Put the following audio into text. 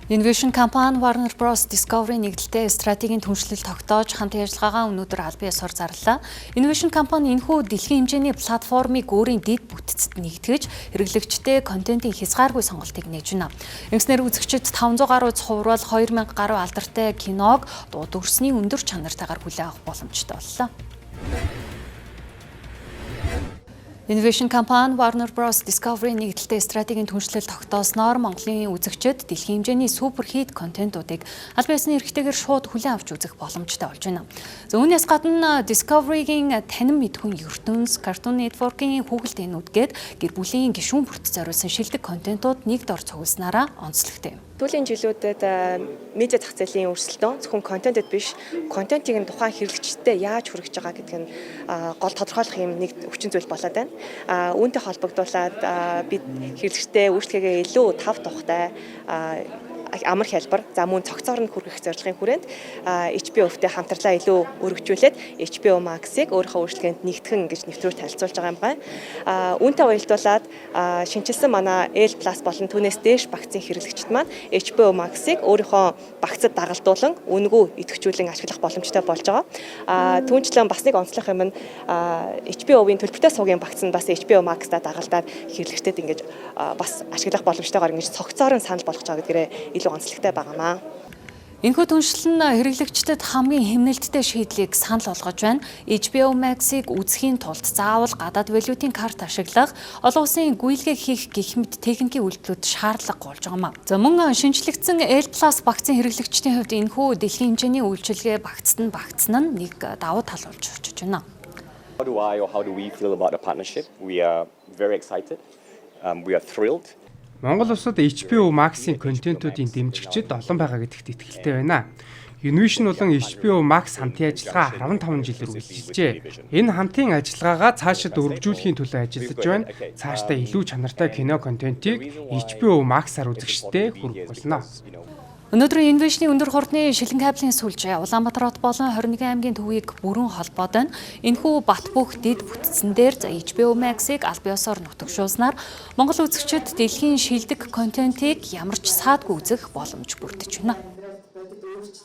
Innovation компани Warner Bros Discovery нэгдэлтэй стратегийн түншлэл тогтоож хамтын ажиллагаагаа өнөөдөр аль биесээр зарлаа. Innovation компани энэхүү дэлхийн хэмжээний платформыг өөрийн дэд бүтцэд нэгтгэж хэрэглэгчтэй контентын хязгааргүй сонголтыг нээж байна. Ингэснээр үзэгчид 500 гаруй цуврал 2000 гаруй алдартай киног дууд өрсний өндөр чанартайгаар хүлээн авах боломжтой боллоо. Innovation компани Warner Bros Discovery нэгдэлтэй стратегийн түншлэл тогтоосноор Монголын үзэгчид дэлхийн хэмжээний супер хит контентуудыг аль биесны эрхтэйгээр шууд хүлээн авч үзэх боломжтой болж байна. Үүнээс гадна Discovery-гийн танин мэдхүн ертөнц, Cartoon Network-ийн хүүхэлдэйнүүд гээд гэр бүлийн гишүүн бүрт зориулсан шилдэг контентууд нэг дор цугласнараа онцлогтой. Түүлийн жилүүдэд медиа зах зээлийн өрсөлдөөн зөвхөн контентэд биш, контентыг нь тухайн хэрэглэгчтэй яаж хүргэж байгаа гэдг нь гол тодорхойлох юм нэг хүчин зүйл болоод байна. Үүнтэй холбогдуулаад бид хэрэглэгчтэй үйлчлэгээ илүү тав тухтай амар хялбар за мөн цогцоор нь хүргэх зорилгын хүрээнд HBO-тэй хамтарлаа илүү өргөжүүлээд HBO Max-ыг өөрийнхөө үйлчлэгээнд нэгтгэн гэж нэвтрүүлж танилцуулж байгаа юм байна. Үүнтэй уялдуулаад шинжилсэн манай L+ болон түүнээс дээш багцын хэрэглэгчид маань HBO Max-ыг өөрийнхөө багцад дагалдуулан үнэгүй идэвхжүүлэн ашиглах боломжтой болж байгаа. Түүнчлэн бас нэг онцлог юм нь HBO-ийн төлбөртэй суугийн багц нь бас HBO Max-та дагалдаад хэрэглэгчдэд ингэж бас ашиглах боломжтойгоор ингэж цогцоор нь санал болгож байгаа гэдгээрээ илүү онцлогтой байгаамаа. Энэхүү түншлэл нь хэрэглэгчдэд хамгийн хэмнэлттэй шийдлийг санал болгож байна. HBO Max-ыг үзэхийн тулд заавал гадаад валютын карт ашиглах, олон улсын гүйлгээ хийх гэх мэт техникийн үйлдэлүүд шаардлага болж байгаамаа. За мөн шинжлэгдсэн L+ багцын хэрэглэгчдийн хувьд энэхүү дэлхийн хэмжээний үйлчилгээ багцсан нь нэг давуу тал болж очиж байна. How do we feel about the partnership? We are very excited. We are thrilled. Монгол улсад HBO Max-ийн контентуудын дэмжигчид олон байгаа гэдэгт итгэлтэй байна. Innovation болон HBO Max хамтын ажиллагаа 15 жилээр үргэлжилжээ. Энэ хамтын ажиллагаагаа цаашид өргөжүүлэхийн төлөө ажиллаж байна. Цаашдаа илүү чанартай кино контентийг HBO Max-аар үзэгчдэд хүргэх болно. Өнөөдөр Innovation-ийн өндөр хурдны шилэн кабелийн сүлжээ Улаанбаатар хот болон 21 аймгийн төвийг бүрэн холбоод байна. Энэхүү бат бөх дэд бүтцэн дээр HBO Max-ыг аль биесээр нутагшуулснаар Монгол үзэгчид дэлхийн шилдэг контентыг ямар ч саадгүй үзэх боломж бүрдэж байна.